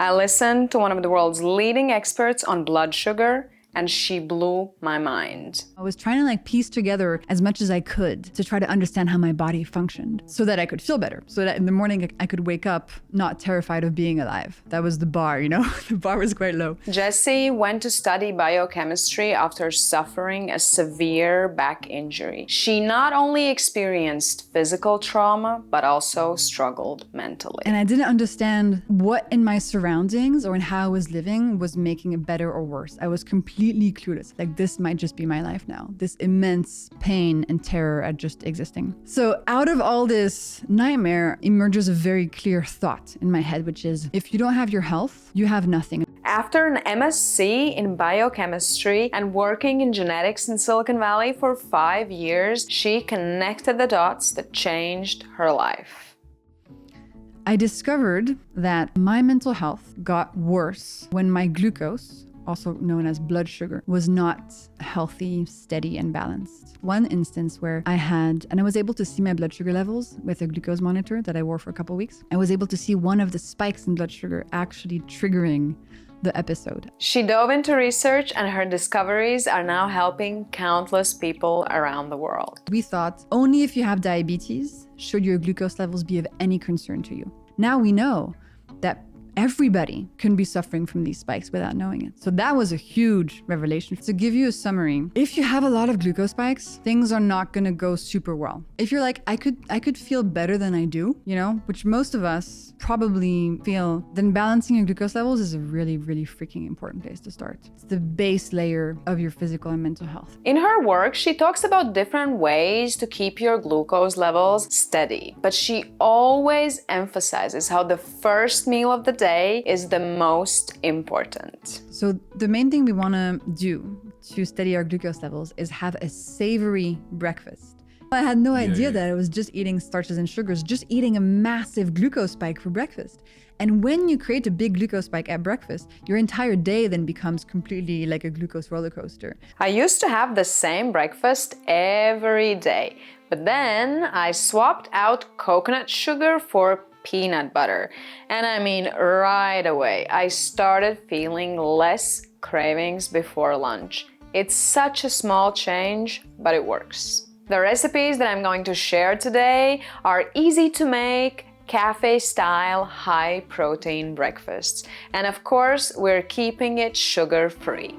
I listened to one of the world's leading experts on blood sugar, and she blew my mind. I was trying to piece together as much as I could to try to understand how my body functioned so that I could feel better, so that in the morning I could wake up not terrified of being alive. That was the bar, the bar was quite low. Jessie went to study biochemistry after suffering a severe back injury. She not only experienced physical trauma, but also struggled mentally. And I didn't understand what in my surroundings or in how I was living was making it better or worse. I was completely clueless. This might just be my life now. This immense pain and terror at just existing. So out of all this nightmare emerges a very clear thought in my head, which is, if you don't have your health, you have nothing. After an MSc in biochemistry and working in genetics in Silicon Valley for 5 years, she connected the dots that changed her life. I discovered that my mental health got worse when my glucose, also known as blood sugar, was not healthy, steady, and balanced. One instance where I was able to see my blood sugar levels with a glucose monitor that I wore for a couple of weeks. I was able to see one of the spikes in blood sugar actually triggering the episode. She dove into research, and her discoveries are now helping countless people around the world. We thought only if you have diabetes should your glucose levels be of any concern to you. Now we know that everybody can be suffering from these spikes without knowing it. So that was a huge revelation. To give you a summary, if you have a lot of glucose spikes, things are not going to go super well. If you're like, I could feel better than I do, which most of us probably feel, then balancing your glucose levels is a really, really freaking important place to start. It's the base layer of your physical and mental health. In her work, she talks about different ways to keep your glucose levels steady, but she always emphasizes how the first meal of the day is the most important. So the main thing we want to do to steady our glucose levels is have a savory breakfast. I had no idea that I was just eating starches and sugars, just eating a massive glucose spike for breakfast. And when you create a big glucose spike at breakfast, your entire day then becomes completely like a glucose roller coaster. I used to have the same breakfast every day, but then I swapped out coconut sugar for peanut butter. And I mean, right away, I started feeling less cravings before lunch. It's such a small change, but it works. The recipes that I'm going to share today are easy to make, cafe-style, high-protein breakfasts. And of course, we're keeping it sugar-free.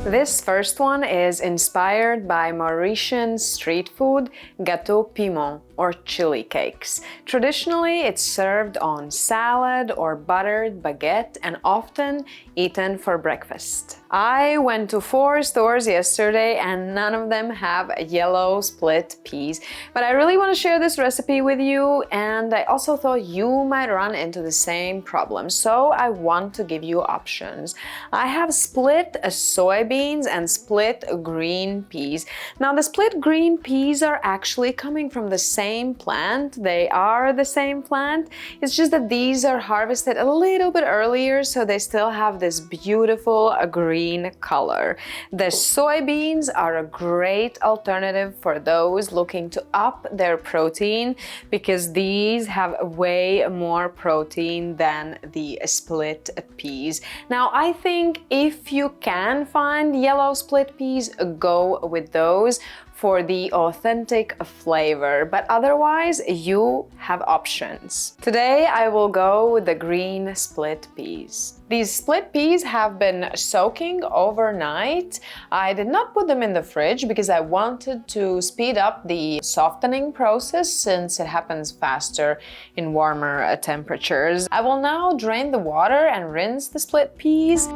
This first one is inspired by Mauritian street food, gâteaux piment, or chili cakes. Traditionally, it's served on salad or buttered baguette and often eaten for breakfast. I went to 4 stores yesterday and none of them have yellow split peas, but I really want to share this recipe with you, and I also thought you might run into the same problem, so I want to give you options. I have split soybeans and split green peas. Now the split green peas are actually coming from the same plant. They are the same plant. It's just that these are harvested a little bit earlier, so they still have this beautiful green color. The soybeans are a great alternative for those looking to up their protein, because these have way more protein than the split peas. Now I think if you can find yellow split peas, go with those for the authentic flavor, but otherwise you have options. Today I will go with the green split peas. These split peas have been soaking overnight. I did not put them in the fridge because I wanted to speed up the softening process since it happens faster in warmer temperatures. I will now drain the water and rinse the split peas.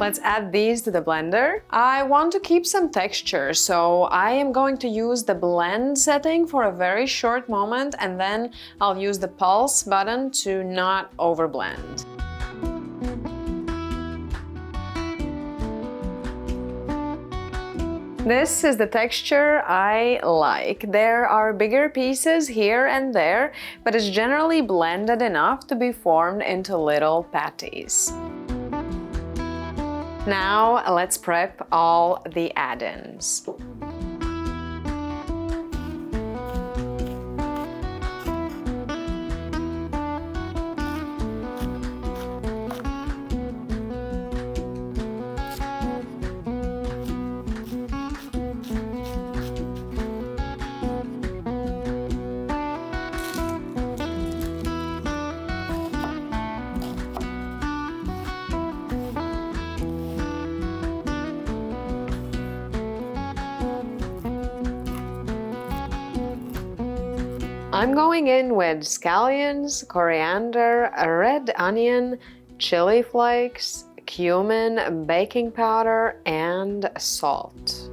Let's add these to the blender. I want to keep some texture, so I am going to use the blend setting for a very short moment, and then I'll use the pulse button to not overblend. This is the texture I like. There are bigger pieces here and there, but it's generally blended enough to be formed into little patties. Now let's prep all the add-ins. I'm going in with scallions, coriander, red onion, chili flakes, cumin, baking powder, and salt.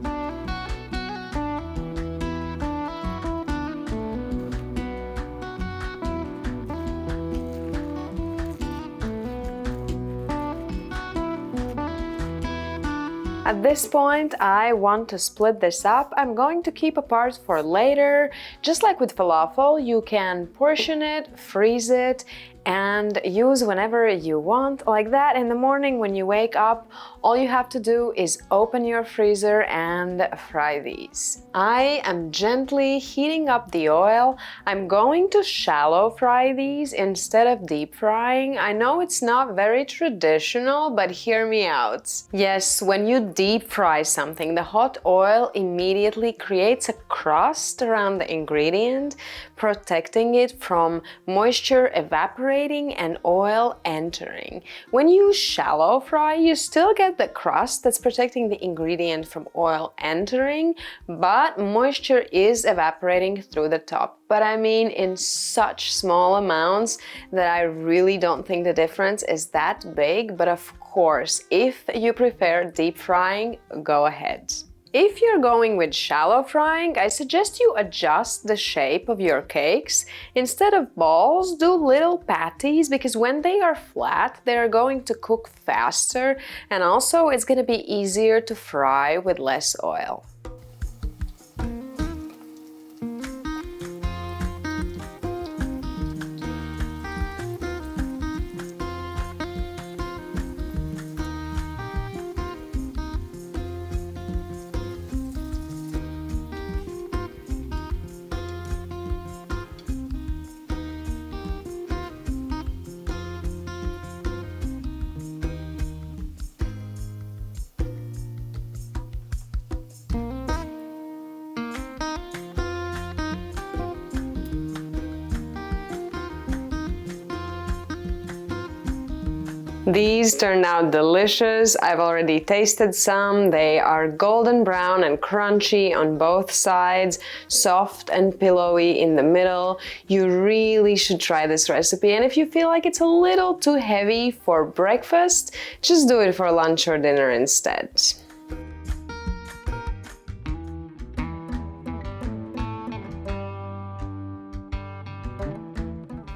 At this point, I want to split this up. I'm going to keep a part for later. Just like with falafel, you can portion it, freeze it, and use whenever you want. Like that, in the morning when you wake up, all you have to do is open your freezer and fry these. I am gently heating up the oil. I'm going to shallow fry these instead of deep frying. I know it's not very traditional, but hear me out. Yes, when you deep fry something, the hot oil immediately creates a crust around the ingredient, protecting it from moisture evaporating and oil entering. When you shallow fry, you still get the crust that's protecting the ingredient from oil entering, but moisture is evaporating through the top. But I mean in such small amounts that I really don't think the difference is that big. But of course, if you prefer deep frying, go ahead. If you're going with shallow frying, I suggest you adjust the shape of your cakes. Instead of balls, do little patties, because when they are flat, they're going to cook faster, and also it's going to be easier to fry with less oil. These turned out delicious. I've already tasted some. They are golden brown and crunchy on both sides, soft and pillowy in the middle. You really should try this recipe, and if you feel like it's a little too heavy for breakfast, just do it for lunch or dinner instead.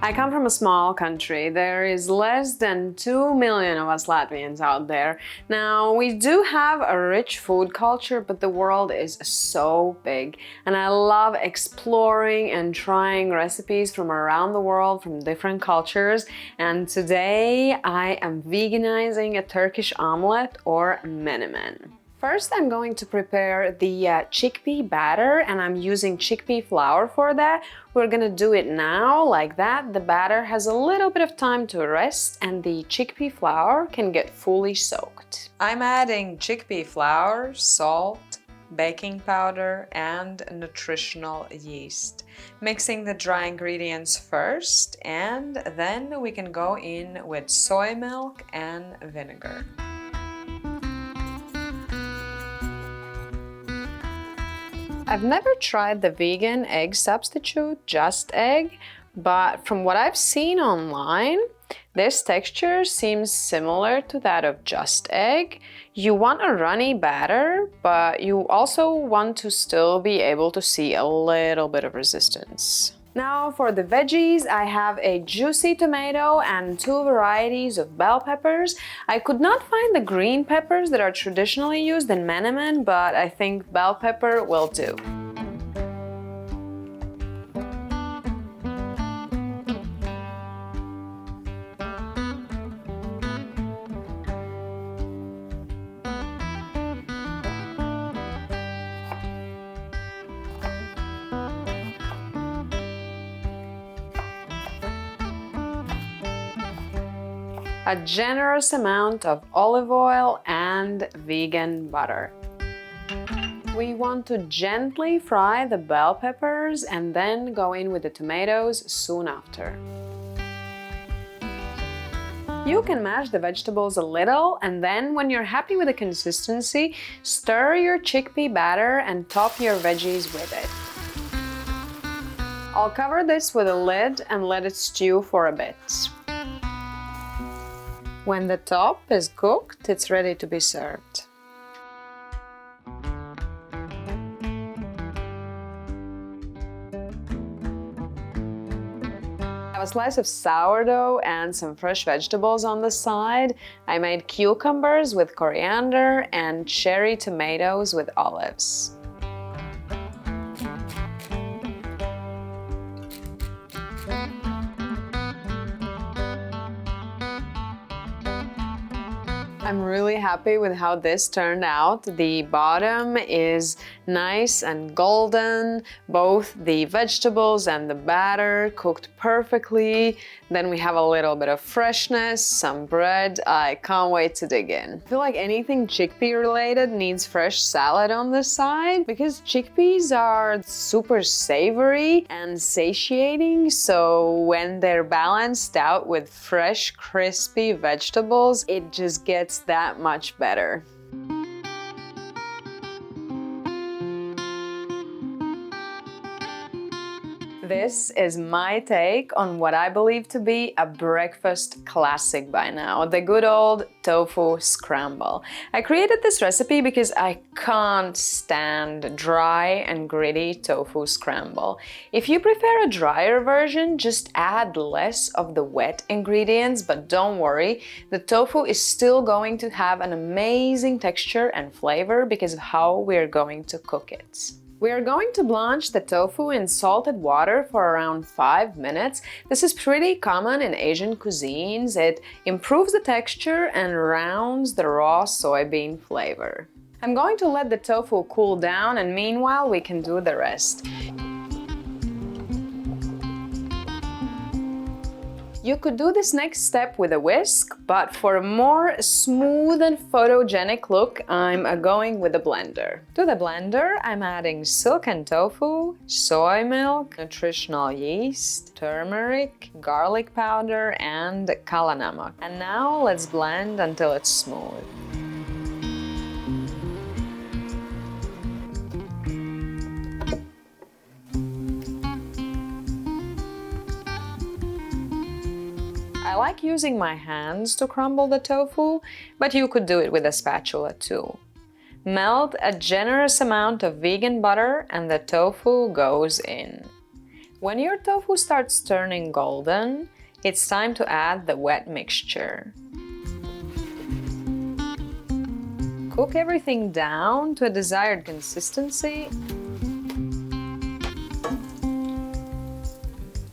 I come from a small country. There is less than 2 million of us Latvians out there. Now, we do have a rich food culture, but the world is so big. And I love exploring and trying recipes from around the world, from different cultures. And today I am veganizing a Turkish omelette, or menemen. First, I'm going to prepare the chickpea batter, and I'm using chickpea flour for that. We're gonna do it now, like that. The batter has a little bit of time to rest, and the chickpea flour can get fully soaked. I'm adding chickpea flour, salt, baking powder, and nutritional yeast. Mixing the dry ingredients first, and then we can go in with soy milk and vinegar. I've never tried the vegan egg substitute, just egg, but from what I've seen online, this texture seems similar to that of just egg. You want a runny batter, but you also want to still be able to see a little bit of resistance. Now for the veggies, I have a juicy tomato and 2 varieties of bell peppers. I could not find the green peppers that are traditionally used in Menemen, but I think bell pepper will do. a generous amount of olive oil and vegan butter. We want to gently fry the bell peppers and then go in with the tomatoes soon after. You can mash the vegetables a little, and then when you're happy with the consistency, stir your chickpea batter and top your veggies with it. I'll cover this with a lid and let it stew for a bit. When the top is cooked, it's ready to be served. I have a slice of sourdough and some fresh vegetables on the side. I made cucumbers with coriander and cherry tomatoes with olives. I'm really happy with how this turned out. The bottom is nice and golden. Both the vegetables and the batter cooked perfectly. Then we have a little bit of freshness, some bread. I can't wait to dig in. I feel like anything chickpea related needs fresh salad on the side because chickpeas are super savory and satiating. So when they're balanced out with fresh, crispy vegetables, it just gets that much better. This is my take on what I believe to be a breakfast classic by now, the good old tofu scramble. I created this recipe because I can't stand dry and gritty tofu scramble. If you prefer a drier version, just add less of the wet ingredients, but don't worry, the tofu is still going to have an amazing texture and flavor because of how we're going to cook it. We are going to blanch the tofu in salted water for around 5 minutes. This is pretty common in Asian cuisines. It improves the texture and rounds the raw soybean flavor. I'm going to let the tofu cool down, and meanwhile we can do the rest. You could do this next step with a whisk, but for a more smooth and photogenic look, I'm going with a blender. To the blender, I'm adding silken tofu, soy milk, nutritional yeast, turmeric, garlic powder, and kala namak. And now let's blend until it's smooth. I like using my hands to crumble the tofu, but you could do it with a spatula too. Melt a generous amount of vegan butter and the tofu goes in. When your tofu starts turning golden, it's time to add the wet mixture. Cook everything down to a desired consistency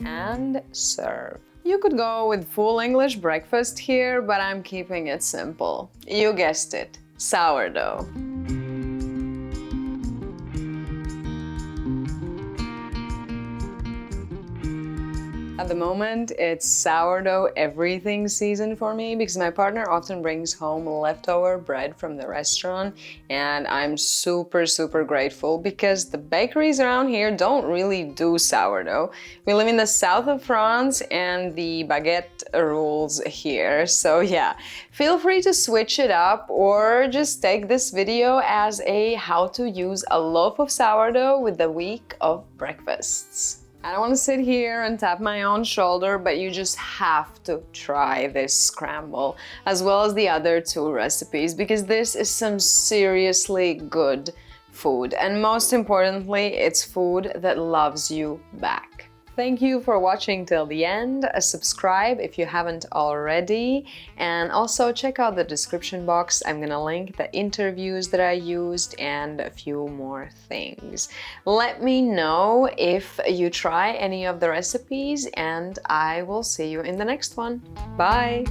and serve. You could go with full English breakfast here, but I'm keeping it simple. You guessed it, sourdough. At the moment, it's sourdough everything season for me because my partner often brings home leftover bread from the restaurant, and I'm super grateful because the bakeries around here don't really do sourdough. We live in the south of France and the baguette rules here, so yeah, feel free to switch it up or just take this video as a how to use a loaf of sourdough with the week of breakfasts. I don't want to sit here and tap my own shoulder, but you just have to try this scramble as well as the other two recipes because this is some seriously good food, and most importantly, it's food that loves you back. Thank you for watching till the end. Subscribe if you haven't already, and also check out the description box. I'm gonna link the interviews that I used and a few more things. Let me know if you try any of the recipes, and I will see you in the next one. Bye!